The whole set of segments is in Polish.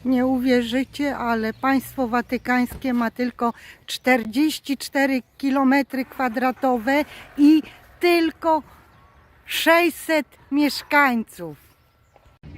Nie uwierzycie, ale państwo watykańskie ma tylko 44 km² i tylko 600 mieszkańców.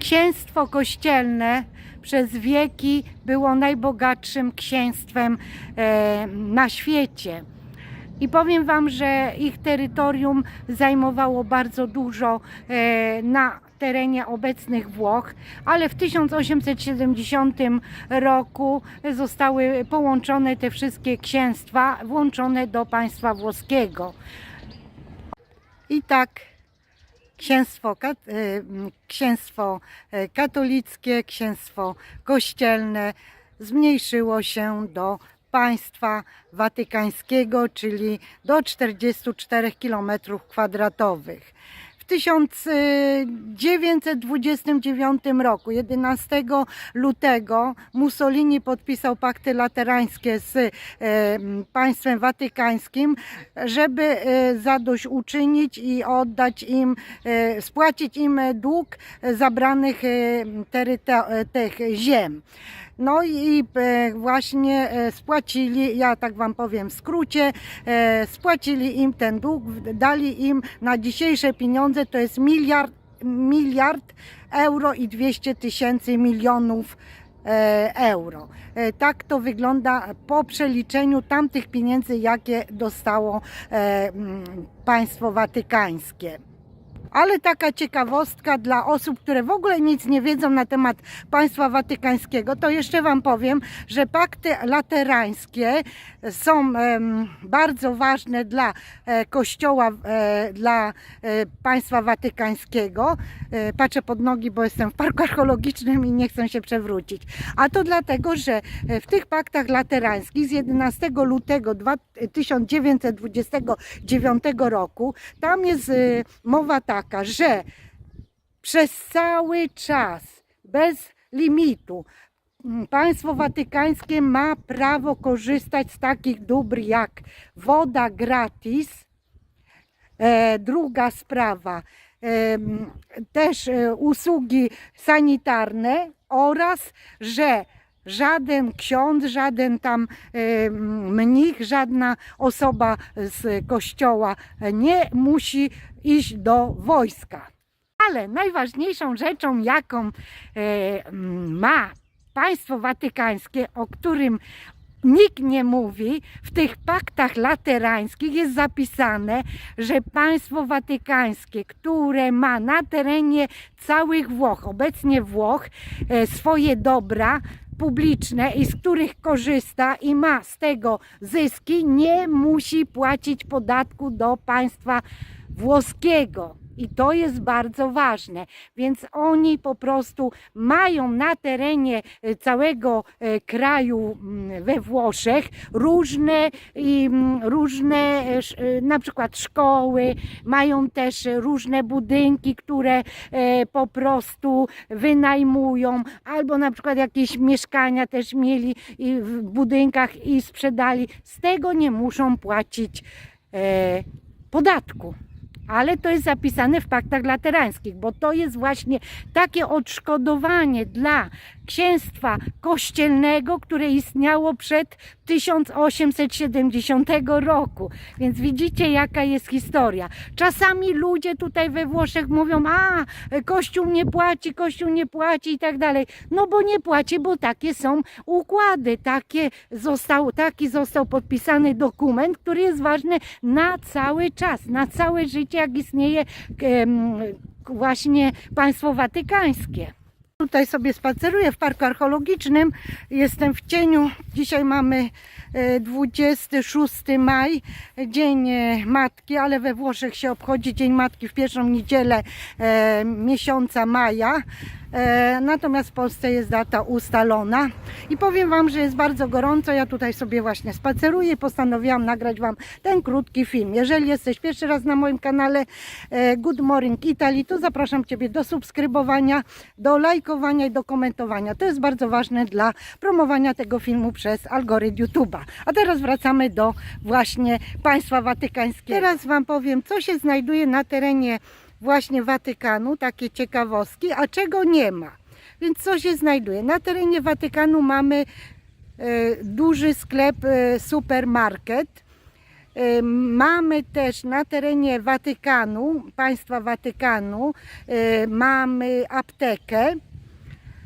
Księstwo kościelne przez wieki było najbogatszym księstwem na świecie. I powiem Wam, że ich terytorium zajmowało bardzo dużo na terenie obecnych Włoch, ale w 1870 roku zostały połączone te wszystkie księstwa, włączone do państwa włoskiego. I tak księstwo katolickie, księstwo kościelne zmniejszyło się do państwa watykańskiego, czyli do 44 km². W 1929 roku, 11 lutego, Mussolini podpisał pakty laterańskie z państwem watykańskim, żeby zadośćuczynić i oddać im, spłacić im dług zabranych tych ziem. No i właśnie spłacili, ja tak Wam powiem w skrócie, spłacili im ten dług, dali im na dzisiejsze pieniądze, to jest miliard euro i 200 000 milionów euro. Tak to wygląda po przeliczeniu tamtych pieniędzy, jakie dostało państwo watykańskie. Ale taka ciekawostka dla osób, które w ogóle nic nie wiedzą na temat państwa watykańskiego, to jeszcze Wam powiem, że pakty laterańskie są bardzo ważne dla Kościoła, dla państwa watykańskiego. Patrzę pod nogi, bo jestem w parku archeologicznym i nie chcę się przewrócić. A to dlatego, że w tych paktach laterańskich z 11 lutego 1929 roku tam jest mowa taka, że przez cały czas, bez limitu, państwo watykańskie ma prawo korzystać z takich dóbr jak woda gratis. Druga sprawa, też usługi sanitarne oraz, że żaden ksiądz, żaden tam mnich, żadna osoba z kościoła nie musi iść do wojska. Ale najważniejszą rzeczą, jaką ma państwo watykańskie, o którym nikt nie mówi, w tych paktach laterańskich jest zapisane, że państwo watykańskie, które ma na terenie całych Włoch, obecnie Włoch, swoje dobra publiczne i z których korzysta i ma z tego zyski, nie musi płacić podatku do państwa włoskiego. I to jest bardzo ważne, więc oni po prostu mają na terenie całego kraju we Włoszech różne na przykład szkoły, mają też różne budynki, które po prostu wynajmują, albo na przykład jakieś mieszkania też mieli w budynkach i sprzedali. Z tego nie muszą płacić podatku. Ale to jest zapisane w paktach laterańskich, bo to jest właśnie takie odszkodowanie dla księstwa kościelnego, które istniało przed 1870 roku. Więc widzicie, jaka jest historia. Czasami ludzie tutaj we Włoszech mówią, a Kościół nie płaci i tak dalej. No bo nie płaci, bo takie są układy. Taki został podpisany dokument, który jest ważny na cały czas, na całe życie, jak istnieje właśnie państwo watykańskie. Tutaj sobie spaceruję w parku archeologicznym, jestem w cieniu. Dzisiaj mamy 26 maj, Dzień Matki, ale we Włoszech się obchodzi Dzień Matki w pierwszą niedzielę miesiąca maja. Natomiast w Polsce jest data ustalona i powiem Wam, że jest bardzo gorąco. Ja tutaj sobie właśnie spaceruję i postanowiłam nagrać Wam ten krótki film. Jeżeli jesteś pierwszy raz na moim kanale Good Morning Italy, to zapraszam Ciebie do subskrybowania, do lajkowania i do komentowania. To jest bardzo ważne dla promowania tego filmu przez algorytm YouTube'a. A teraz wracamy do właśnie państwa watykańskiego. Teraz Wam powiem, co się znajduje na terenie właśnie Watykanu, takie ciekawostki, a czego nie ma. Więc co się znajduje? Na terenie Watykanu mamy duży sklep, supermarket. Mamy też na terenie Watykanu, państwa Watykanu, mamy aptekę,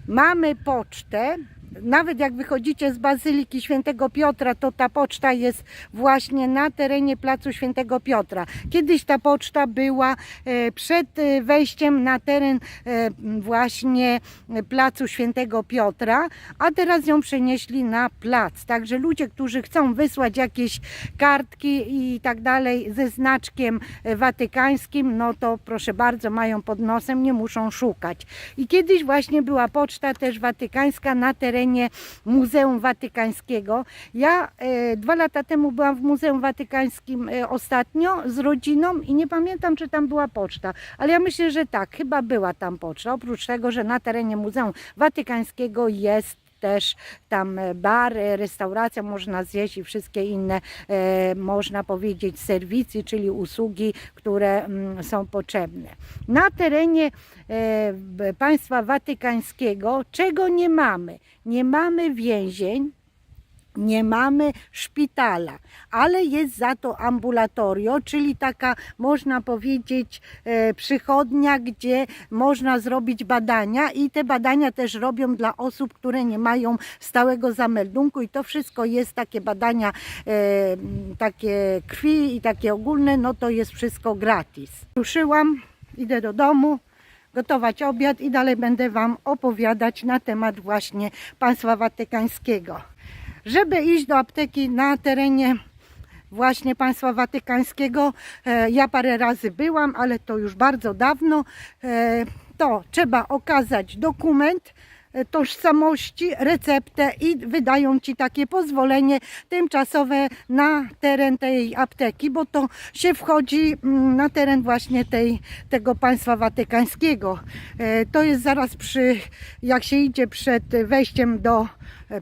mamy pocztę. Nawet jak wychodzicie z Bazyliki Świętego Piotra, to ta poczta jest właśnie na terenie placu Świętego Piotra. Kiedyś ta poczta była przed wejściem na teren właśnie placu Świętego Piotra, a teraz ją przenieśli na plac. Także ludzie, którzy chcą wysłać jakieś kartki i tak dalej ze znaczkiem watykańskim, no to proszę bardzo, mają pod nosem, nie muszą szukać. I kiedyś właśnie była poczta też watykańska na terenie Muzeum Watykańskiego. Ja 2 lata temu byłam w Muzeum Watykańskim ostatnio z rodziną i nie pamiętam, czy tam była poczta, ale ja myślę, że tak, chyba była tam poczta. Oprócz tego, że na terenie Muzeum Watykańskiego jest też tam bar, restauracja, można zjeść i wszystkie inne, można powiedzieć, serwisy, czyli usługi, które są potrzebne. Na terenie państwa watykańskiego czego nie mamy? Nie mamy więzień, nie mamy szpitala, ale jest za to ambulatorio, czyli taka, można powiedzieć, przychodnia, gdzie można zrobić badania i te badania też robią dla osób, które nie mają stałego zameldunku i to wszystko jest takie badania, takie krwi i takie ogólne, no to jest wszystko gratis. Ruszyłam, idę do domu gotować obiad i dalej będę Wam opowiadać na temat właśnie państwa watykańskiego. Żeby iść do apteki na terenie właśnie państwa watykańskiego, ja parę razy byłam, ale to już bardzo dawno, to trzeba okazać dokument tożsamości, receptę i wydają Ci takie pozwolenie tymczasowe na teren tej apteki, bo to się wchodzi na teren właśnie tego państwa watykańskiego. To jest zaraz jak się idzie przed wejściem do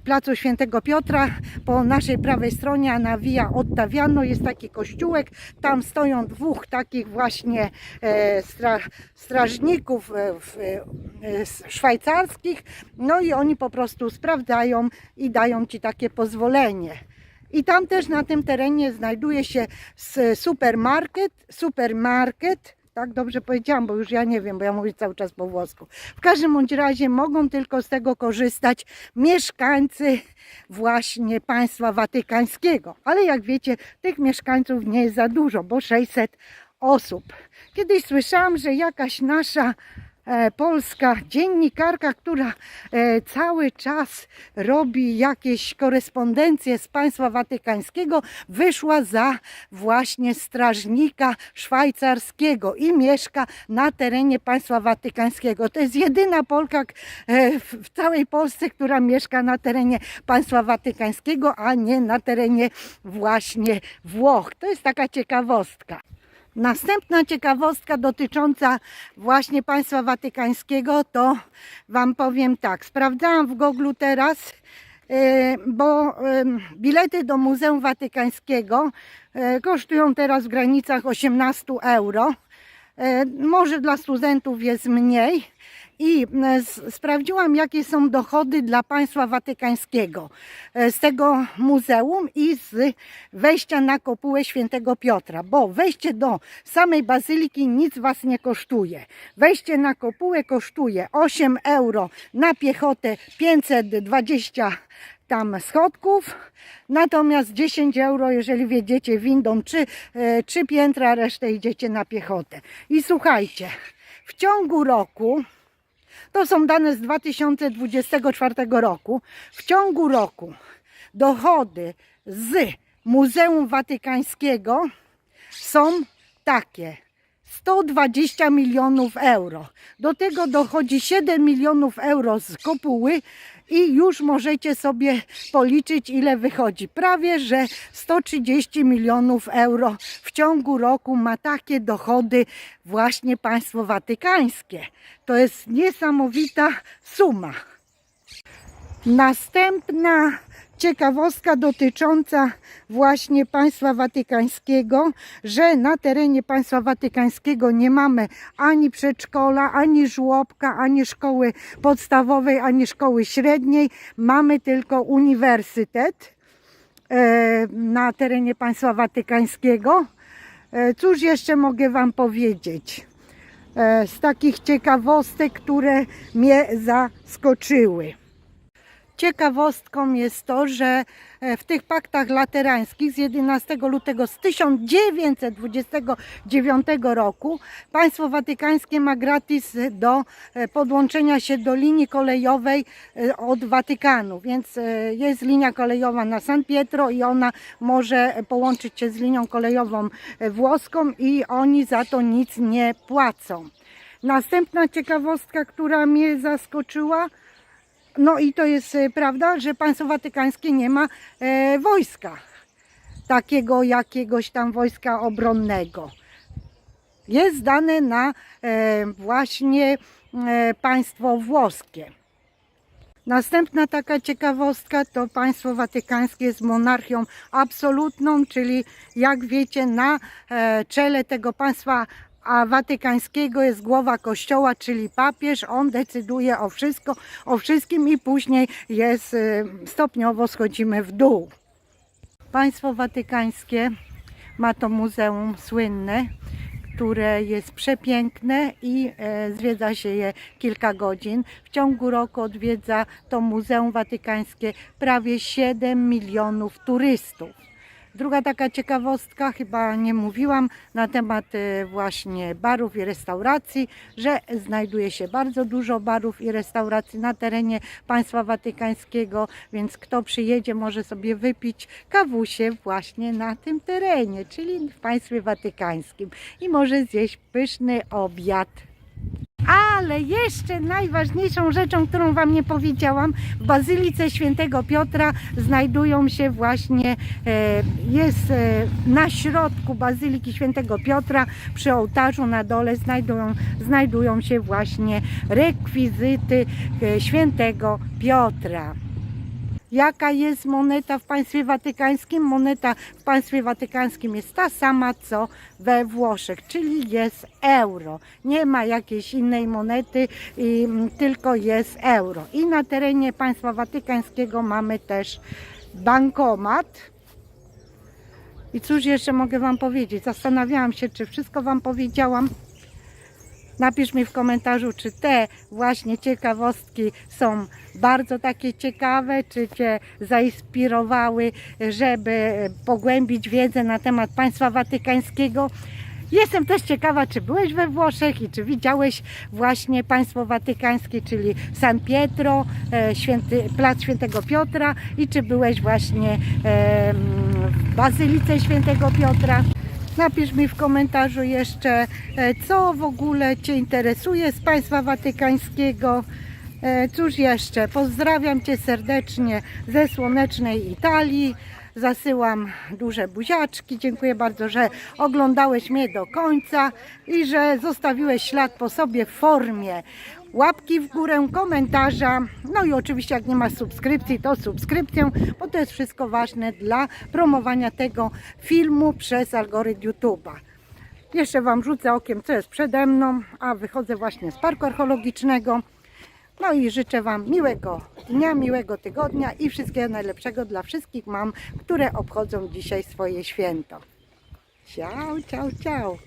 placu Świętego Piotra, po naszej prawej stronie, a na Via Ottaviano jest taki kościółek, tam stoją 2 takich właśnie strażników szwajcarskich, no i oni po prostu sprawdzają i dają Ci takie pozwolenie. I tam też na tym terenie znajduje się supermarket, tak dobrze powiedziałam, bo już ja nie wiem, bo ja mówię cały czas po włosku. W każdym bądź razie mogą tylko z tego korzystać mieszkańcy właśnie państwa watykańskiego. Ale jak wiecie, tych mieszkańców nie jest za dużo, bo 600 osób. Kiedyś słyszałam, że jakaś nasza polska dziennikarka, która cały czas robi jakieś korespondencje z państwa watykańskiego, wyszła za właśnie strażnika szwajcarskiego i mieszka na terenie państwa watykańskiego. To jest jedyna Polka w całej Polsce, która mieszka na terenie państwa watykańskiego, a nie na terenie właśnie Włoch. To jest taka ciekawostka. Następna ciekawostka dotycząca właśnie państwa watykańskiego, to Wam powiem tak, sprawdzałam w Google teraz, bo bilety do Muzeum Watykańskiego kosztują teraz w granicach 18 euro. Może dla studentów jest mniej. I sprawdziłam, jakie są dochody dla państwa watykańskiego z tego muzeum i z wejścia na kopułę Świętego Piotra, bo wejście do samej bazyliki nic Was nie kosztuje. Wejście na kopułę kosztuje 8 euro na piechotę, 520 tam schodków, natomiast 10 euro, jeżeli wjedziecie windą 3 piętra, resztę idziecie na piechotę. I słuchajcie, w ciągu roku, to są dane z 2024 roku. W ciągu roku dochody z Muzeum Watykańskiego są takie: 120 milionów euro. Do tego dochodzi 7 milionów euro z kopuły i już możecie sobie policzyć, ile wychodzi. Prawie że 130 milionów euro w ciągu roku ma takie dochody właśnie państwo watykańskie. To jest niesamowita suma. Następna ciekawostka dotycząca właśnie Państwa Watykańskiego, że na terenie Państwa Watykańskiego nie mamy ani przedszkola, ani żłobka, ani szkoły podstawowej, ani szkoły średniej. Mamy tylko uniwersytet na terenie Państwa Watykańskiego. Cóż jeszcze mogę Wam powiedzieć z takich ciekawostek, które mnie zaskoczyły? Ciekawostką jest to, że w tych paktach laterańskich z 11 lutego z 1929 roku Państwo Watykańskie ma gratis do podłączenia się do linii kolejowej od Watykanu, więc jest linia kolejowa na San Pietro i ona może połączyć się z linią kolejową włoską i oni za to nic nie płacą. Następna ciekawostka, która mnie zaskoczyła, no i to jest prawda, że Państwo Watykańskie nie ma wojska, takiego jakiegoś tam wojska obronnego. Jest dane na właśnie państwo włoskie. Następna taka ciekawostka to Państwo Watykańskie jest monarchią absolutną, czyli jak wiecie na czele tego państwa watykańskiego jest głowa kościoła, czyli papież. On decyduje o wszystko, o wszystkim i później jest stopniowo schodzimy w dół. Państwo Watykańskie ma to muzeum słynne, które jest przepiękne i zwiedza się je kilka godzin. W ciągu roku odwiedza to Muzeum Watykańskie prawie 7 milionów turystów. Druga taka ciekawostka, chyba nie mówiłam na temat właśnie barów i restauracji, że znajduje się bardzo dużo barów i restauracji na terenie Państwa Watykańskiego, więc kto przyjedzie, może sobie wypić kawusie właśnie na tym terenie, czyli w Państwie Watykańskim i może zjeść pyszny obiad. Ale jeszcze najważniejszą rzeczą, którą Wam nie powiedziałam, w Bazylice Świętego Piotra znajdują się właśnie, jest na środku Bazyliki Świętego Piotra, przy ołtarzu na dole znajdują się właśnie rekwizyty Świętego Piotra. Jaka jest moneta w Państwie Watykańskim? Moneta w Państwie Watykańskim jest ta sama co we Włoszech, czyli jest euro. Nie ma jakiejś innej monety, tylko jest euro. I na terenie Państwa Watykańskiego mamy też bankomat. I cóż jeszcze mogę Wam powiedzieć? Zastanawiałam się, czy wszystko Wam powiedziałam. Napisz mi w komentarzu, czy te właśnie ciekawostki są bardzo takie ciekawe, czy Cię zainspirowały, żeby pogłębić wiedzę na temat Państwa Watykańskiego. Jestem też ciekawa, czy byłeś we Włoszech i czy widziałeś właśnie Państwo Watykańskie, czyli San Pietro, Plac Świętego Piotra i czy byłeś właśnie w Bazylice Świętego Piotra. Napisz mi w komentarzu jeszcze, co w ogóle Cię interesuje z Państwa Watykańskiego. Cóż jeszcze, pozdrawiam Cię serdecznie ze słonecznej Italii. Zasyłam duże buziaczki. Dziękuję bardzo, że oglądałeś mnie do końca i że zostawiłeś ślad po sobie w formie łapki w górę, komentarza, no i oczywiście jak nie masz subskrypcji, to subskrypcję, bo to jest wszystko ważne dla promowania tego filmu przez algorytm YouTube'a. Jeszcze Wam rzucę okiem, co jest przede mną, a wychodzę właśnie z parku archeologicznego. No i życzę Wam miłego dnia, miłego tygodnia i wszystkiego najlepszego dla wszystkich mam, które obchodzą dzisiaj swoje święto. Ciao, ciao, ciao.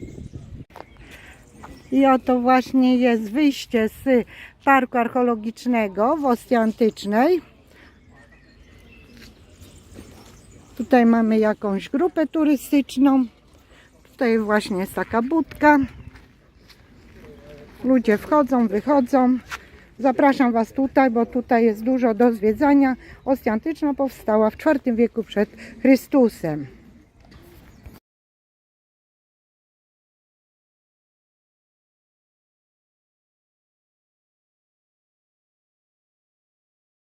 I oto właśnie jest wyjście z parku archeologicznego w Ostii Antycznej. Tutaj mamy jakąś grupę turystyczną. Tutaj właśnie jest taka budka. Ludzie wchodzą, wychodzą. Zapraszam Was tutaj, bo tutaj jest dużo do zwiedzania. Ostia Antyczna powstała w IV wieku przed Chrystusem.